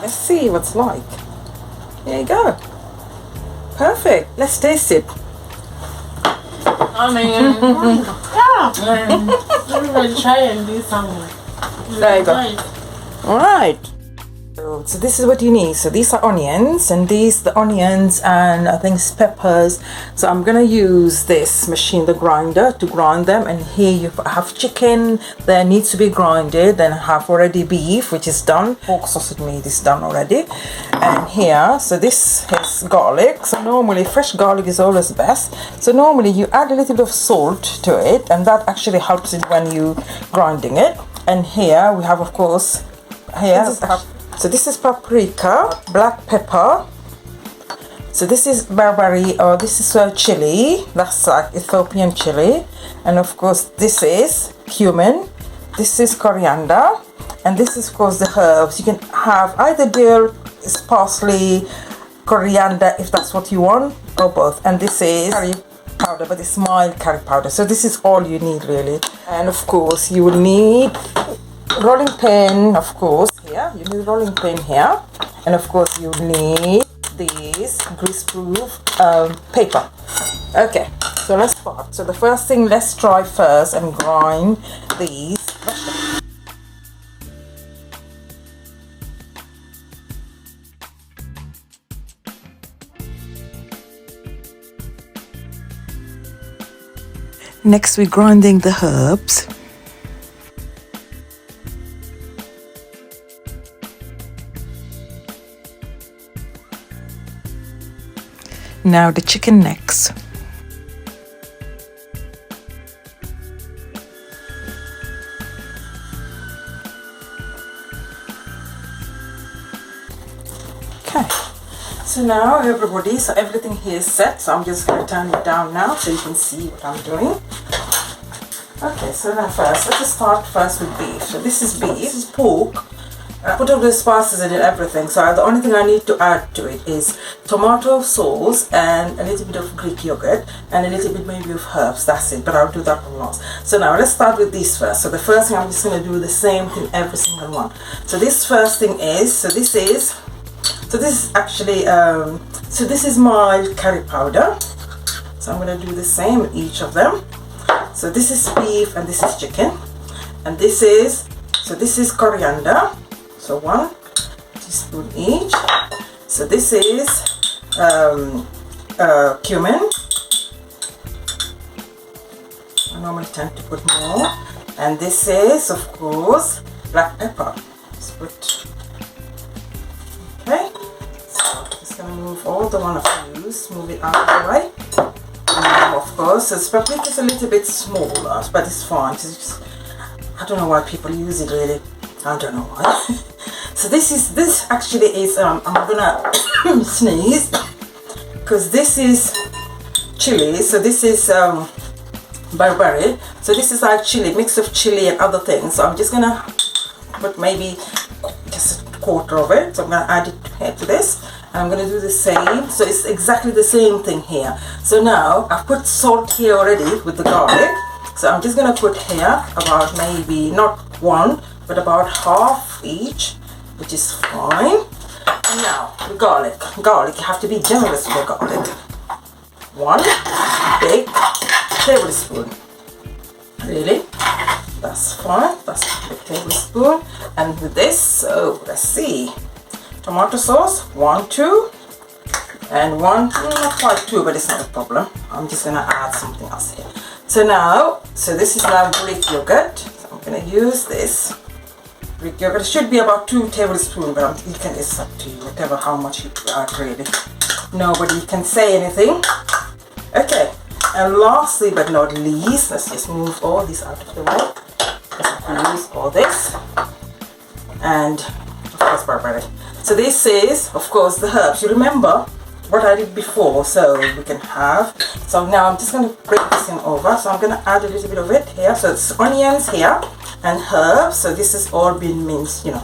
Let's see what's like. There you go. Perfect. Let's taste it. I mean, let me try and do something. There you go. Alright. So this is what you need. So these are onions, and these the onions and I think it's peppers. So I'm gonna use this machine, the grinder, to grind them. And here you have chicken that needs to be grinded. Then I have already beef, which is done. Pork sausage meat is done already. And here, so this is garlic. So normally fresh garlic is always best. So normally you add a little bit of salt to it, and that actually helps it when you grinding it. And here we have, of course, so this is paprika, black pepper. So this is barberry, or this is chili. That's like Ethiopian chili. And of course this is cumin. This is coriander. And this is of course the herbs. You can have either dill, parsley, coriander if that's what you want, or both. And this is curry powder, but it's mild curry powder. So this is all you need really. And of course you will need rolling pin, of course. Here you need rolling pin here, and of course you need this grease-proof paper. Okay, so let's start. So the first thing, let's try first and grind these vegetables. Next, we're grinding the herbs. Now the chicken necks. Okay, so now everybody, so everything here is set. So I'm just going to turn it down now so you can see what I'm doing. Okay, so now first, let's just start first with beef. So this is beef, this is pork. I put all the spices in it, everything. So the only thing I need to add to it is tomato sauce and a little bit of Greek yogurt and a little bit maybe of herbs. That's it, but I'll do that on last. So now let's start with this first. So the first thing, I'm just going to do the same thing every single one. So this first thing is, so this is actually, so this is my curry powder. So I'm going to do the same with each of them. So this is beef and this is chicken. And this is, so this is coriander. So 1 teaspoon each. So this is cumin. I normally tend to put more. And this is, of course, black pepper. Let's put. Okay. So I'm just gonna move all the one of these, move it out of the way. And now, of course, this paprika is a little bit smaller, but it's fine. It's just, I don't know why people use it really. I don't know why. So this actually is I'm gonna sneeze because this is chili. So this is barberry. So this is like chili, mix of chili and other things. So I'm just gonna put maybe just a quarter of it. So I'm gonna add it here to this, and I'm gonna do the same. So it's exactly the same thing here. So now I've put salt here already with the garlic. So I'm just gonna put here about maybe not one, but about half each, which is fine. And now the garlic. You have to be generous with the garlic. 1 big tablespoon. Really? That's fine. That's a big tablespoon. And with this, so let's see. Tomato sauce, 1, 2, and 1, not quite 2, but it's not a problem. I'm just gonna add something else here. So now, so this is now Greek yogurt. So I'm gonna use this. Greek yogurt should be about 2 tablespoons, but you can, it's up to you, whatever, how much you add really. Nobody can say anything. Okay, and lastly but not least, let's just move all this out of the way. Let's use all this. And of course barberry. So this is, of course, the herbs. You remember what I did before, so we can have. So now I'm just going to break this in over. So I'm going to add a little bit of it here. So it's onions here and herbs. So this is all been minced, you know.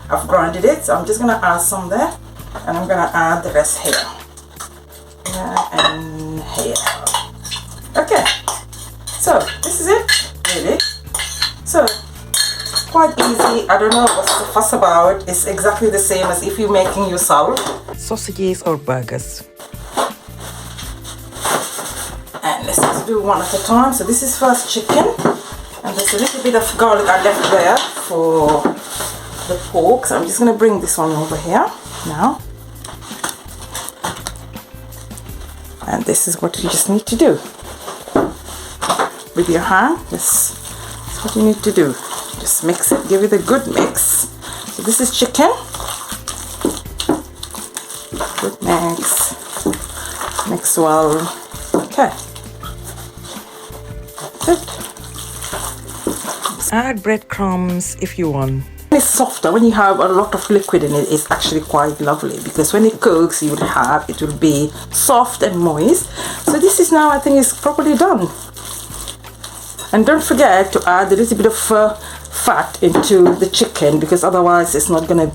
I've grinded it. So I'm just going to add some there, and I'm going to add the rest here. And here. Okay. So this is it, really. So quite easy. I don't know what's the fuss about. It's exactly the same as if you're making yourself sausages or burgers. And let's just do one at a time. So this is first chicken, and there's a little bit of garlic I left there for the pork. So I'm just going to bring this one over here now. And this is what you just need to do with your hand. That's what you need to do. Just mix it, give it a good mix. So this is chicken. Good mix. Mix well. Okay. That's it. Add breadcrumbs if you want. It's softer when you have a lot of liquid in it. It's actually quite lovely because when it cooks, it will be soft and moist. So this is now, I think, is properly done. And don't forget to add a little bit of fat into the chicken, because otherwise it's not gonna,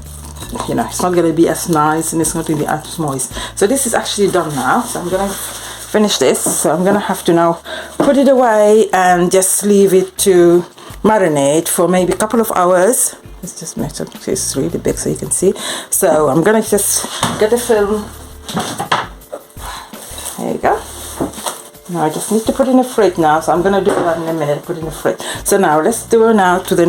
it's not gonna be as nice and it's not gonna be as moist. So this is actually done now. So I'm gonna finish this. So I'm gonna have to now put it away and just leave it to marinate for maybe a couple of hours. Let's just make sure it's really big so you can see. So I'm gonna just get the film. There you go. Now I just need to put in the fridge now, so I'm gonna do that in a minute. Put in the fridge. So now let's do now to the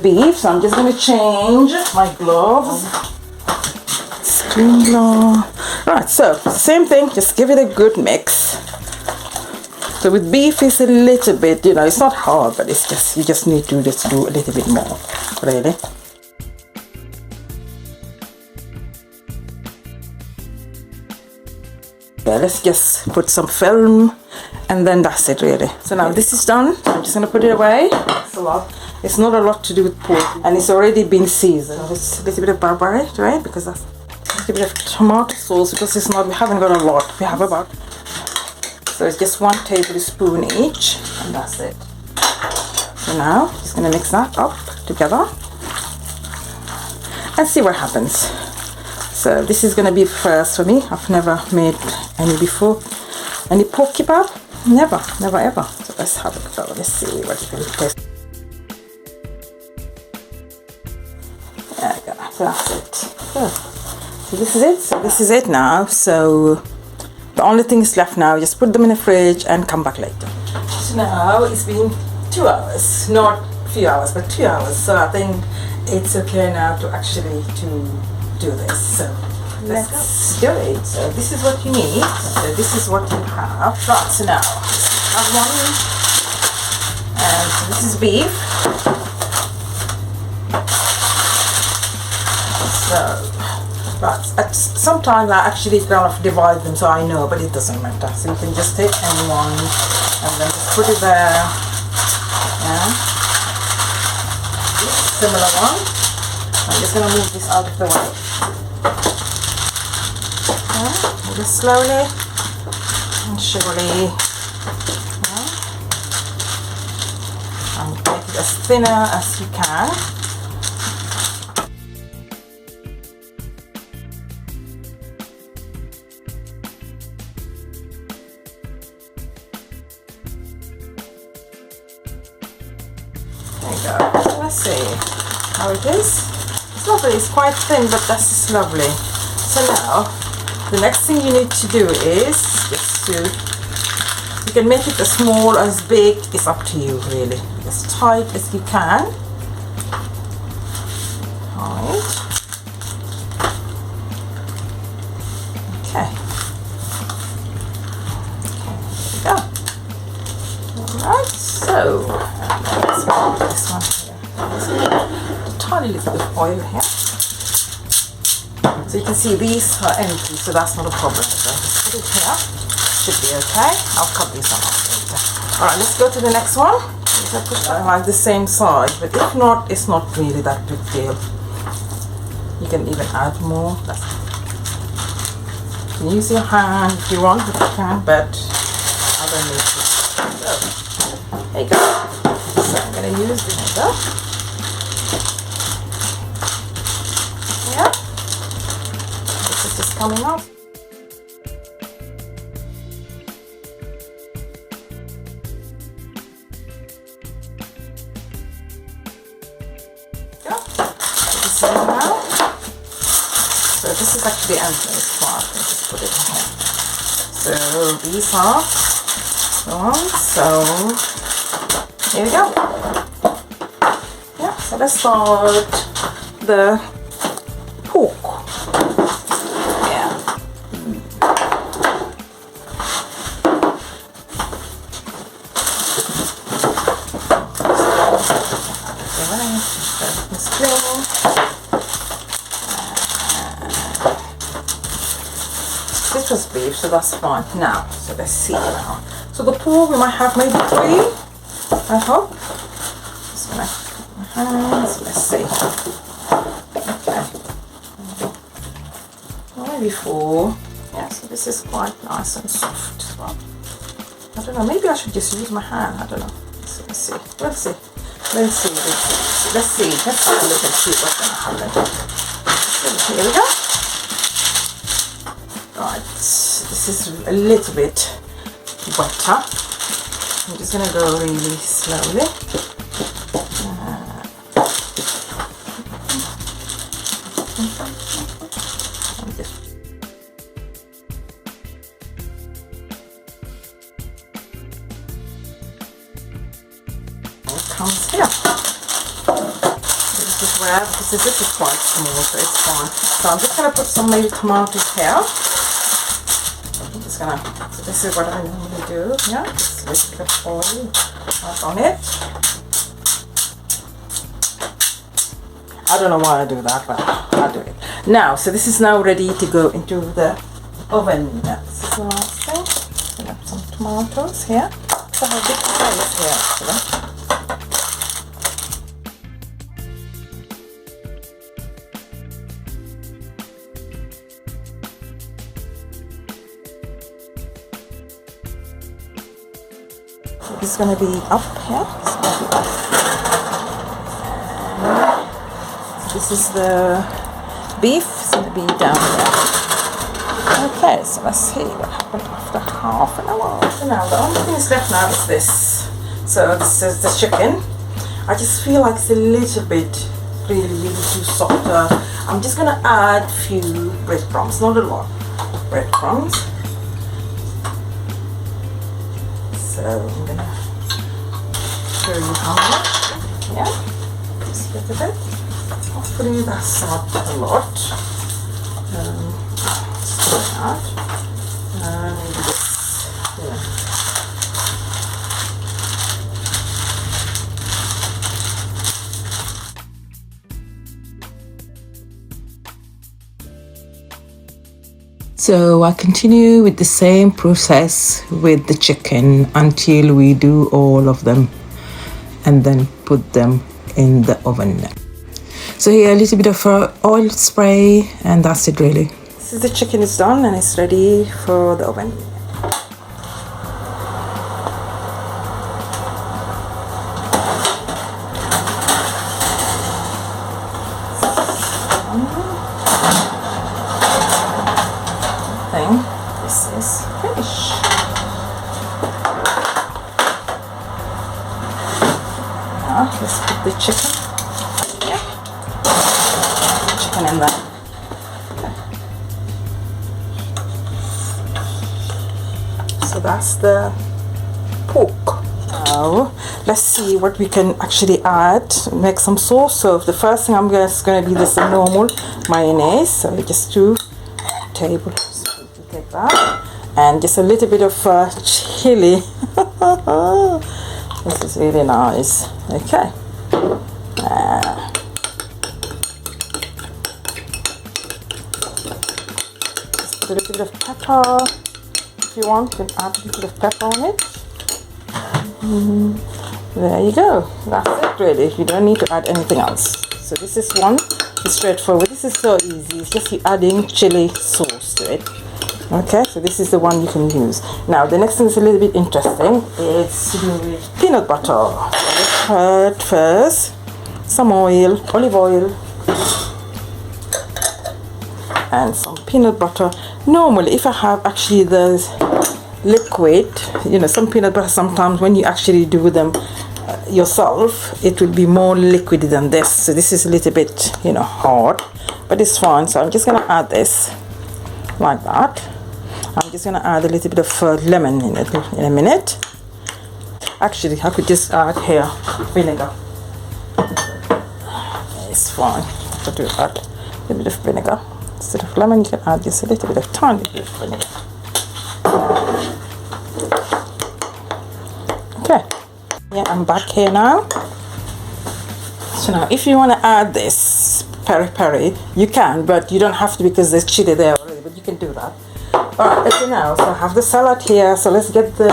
beef. So I'm just gonna change my gloves. Clean glove. Right. So same thing. Just give it a good mix. So with beef, it's a little bit, it's not hard, but it's just, you just need to just do a little bit more, really. Okay, let's just put some film, and then that's it, really. So now this is done. I'm just gonna put it away. It's a lot. It's not a lot to do with pork, and it's already been seasoned. It's a little bit of barbecue, right? Because that's a little bit of tomato sauce, because it's not, we haven't got a lot. We have about, so it's just 1 tablespoon each, and that's it. So now, just gonna mix that up together and see what happens. So this is gonna be first for me. I've never made any before. Any pork kebab? Never ever. So let's have a go. Let's see what it's gonna taste. There we go. So that's it. Good. So this is it. So this is it now. So the only thing is left now, just put them in the fridge and come back later. So now it's been 2 hours, not a few hours, but 2 hours. So I think it's okay now to actually do this. So let's do it. So this is what you need. So this is what you have. Right, so now have one. And so this is beef. So right, sometimes I actually kind of divide them so I know, but it doesn't matter. So you can just take any one and then just put it there. Yeah. Similar one. I'm just gonna move this out of the way. Yeah. Just slowly and surely. Yeah. And make it as thinner as you can. There you go. Let's see how it is. It's lovely, it's quite thin, but that's just lovely. So now, the next thing you need to do is just to, you can make it as small, as big, it's up to you really. As tight as you can. Alright. Okay. There we go. Alright, so let's put this one here. A tiny little bit of oil here. So you can see these are empty, so that's not a problem. So just put it here. Should be okay. I'll cut these one off later. Alright, let's go to the next one. I like the same size, but if not, it's not really that big deal. You can even add more. You can use your hand if you want, if you can, but I don't need to. So, there you go. So I'm going to use the other. Yeah. This is just coming off. this is actually Anthony's part. I just put it in here. So these are the ones. So here we go. Yeah, so let's start the pork. Yeah. It's clean. This was beef, so that's fine. Now, so let's see now. So the pork, we might have maybe 3, I hope. Just gonna put my hands, let's see. Okay. Maybe 4. Yeah, so this is quite nice and soft as well. I don't know, maybe I should just use my hand, I don't know. So let's see, we'll see. Let's see. Let's have a look and see what's gonna happen. So here we go. Right, this is a little bit wetter. I'm just gonna go really slowly. Comes here. This is where, because this is quite small, so it's fine. So I'm just going to put some maybe tomatoes here. I'm just going to, so this is what I normally do. Yeah, just a little bit of oil right on it. I don't know why I do that, but I do it. Now, so this is now ready to go into the oven. This is the last thing. So I have some tomatoes here. So I have a big slice here actually. It's going to be up here. This is the beef. It's going to be down there. Okay, so let's see what happened after half an hour. So now the only thing that's left now is this. So this is the chicken. I just feel like it's a little bit really too soft. I'm just going to add a few breadcrumbs, not a lot. Breadcrumbs. So I'm going to show you how much. Yeah, just a little bit. Hopefully that's not a lot. Just put it out. Maybe this, yeah. So I continue with the same process with the chicken until we do all of them and then put them in the oven. So here a little bit of oil spray and that's it really. So the chicken is done and it's ready for the oven. This is finished. Now let's put the chicken. Yeah. Chicken in there. Okay. So that's the pork. Now let's see what we can actually add. Make some sauce. So the first thing I'm just going to be this normal mayonnaise. So just 2 tablespoons. Take that and just a little bit of chili. This is really nice. Okay, just put a little bit of pepper. If you want, you can add a little bit of pepper on it. There you go. That's it really. You don't need to add anything else. So this is one. It's straightforward. This is so easy. It's just you adding chili sauce to it. Okay, so this is the one you can use. Now the next thing is a little bit interesting. It's to do with peanut butter. So let's add first some oil, olive oil, and some peanut butter. Normally, if I have actually the liquid, you know, some peanut butter, sometimes when you actually do them yourself, it will be more liquid than this. So this is a little bit, you know, hard. but it's fine. So I'm just gonna add this like that. I'm just gonna add a little bit of lemon in it in a minute. Actually, I could just add here vinegar. It's fine to do that. A little bit of vinegar instead of lemon. You can add just a little bit of tiny bit of vinegar. Okay. Yeah, I'm back here now. So now, if you want to add this peri, you can, but you don't have to because there's chili there already. But you can do that. Alright, okay, now, so I have the salad here, so let's get the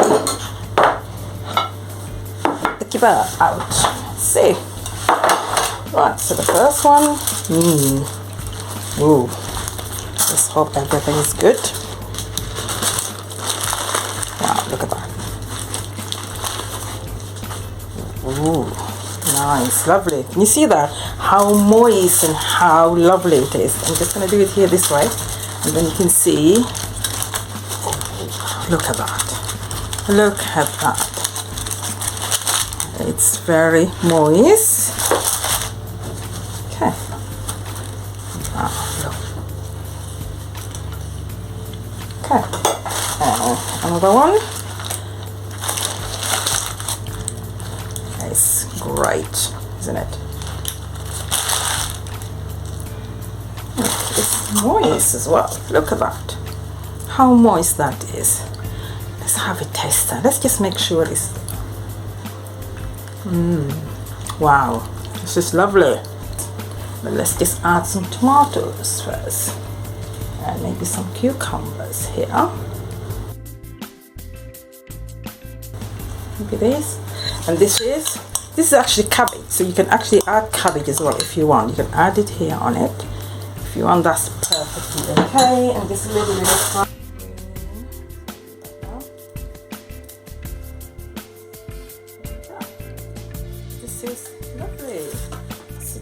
kebab out. Let's see. Right, so the first one, ooh, let's hope everything is good. Wow, look at that. Ooh, nice, lovely. Can you see that? How moist and how lovely it is. I'm just going to do it here this way, and then you can see. Look at that. Look at that. It's very moist. Okay. Look. Okay. Another one. It's great, isn't it? It's moist as well. Look at that. How moist that is. Let's have a taster. Let's just make sure it's. Wow, this is lovely. But let's just add some tomatoes first, and maybe some cucumbers here. Maybe this, and this is actually cabbage. So you can actually add cabbage as well if you want. You can add it here on it if you want. That's perfectly okay. And just a little bit of. Lovely. So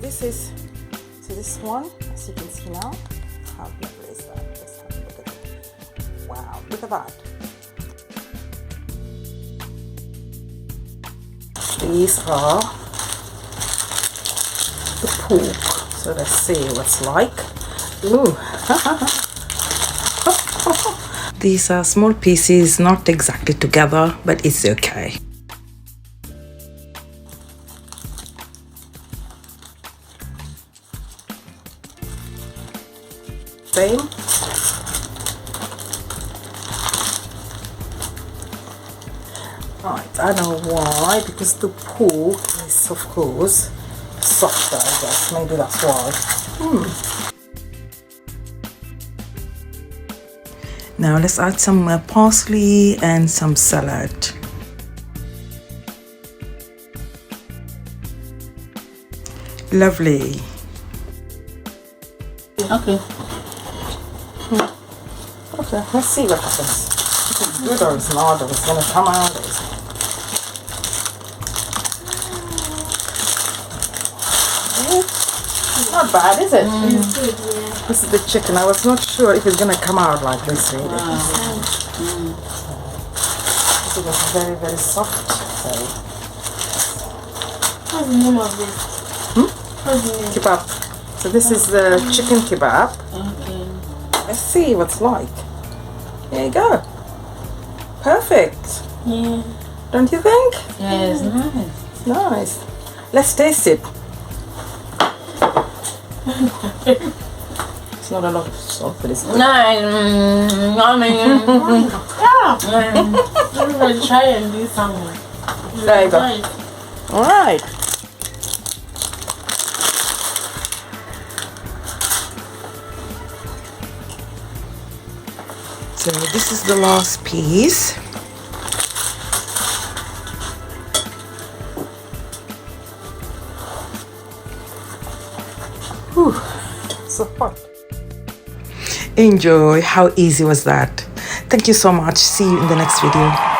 this one, as you can see now, how lovely is that? Let's have a look at it. Wow, look at that. These are the pork. So let's see what's like. Ooh. These are small pieces, not exactly together, but it's okay. Same. Right, I know why, because the pork is of course softer, I guess, maybe that's why. Now let's add some parsley and some salad. Lovely. Okay. Okay, let's see what happens. If it's good or it's not, or it's gonna come out. It's not bad, is it? It's good, yeah. This is the chicken. I was not sure if it's gonna come out like this really. It was very, very soft. So. What's the name of this? What's the name? Kebab. So this is the chicken kebab. Okay. Let's see what's like. There you go. Perfect. Yeah. Don't you think? Yeah, it's nice. It's nice. Let's taste it. It's not a lot of salt, but it's good. No, I mean, yeah. Everybody try and do something. There you go. Nice. All right. So this is the last piece. Whew. So hot. Enjoy. How easy was that? Thank you so much. See you in the next video.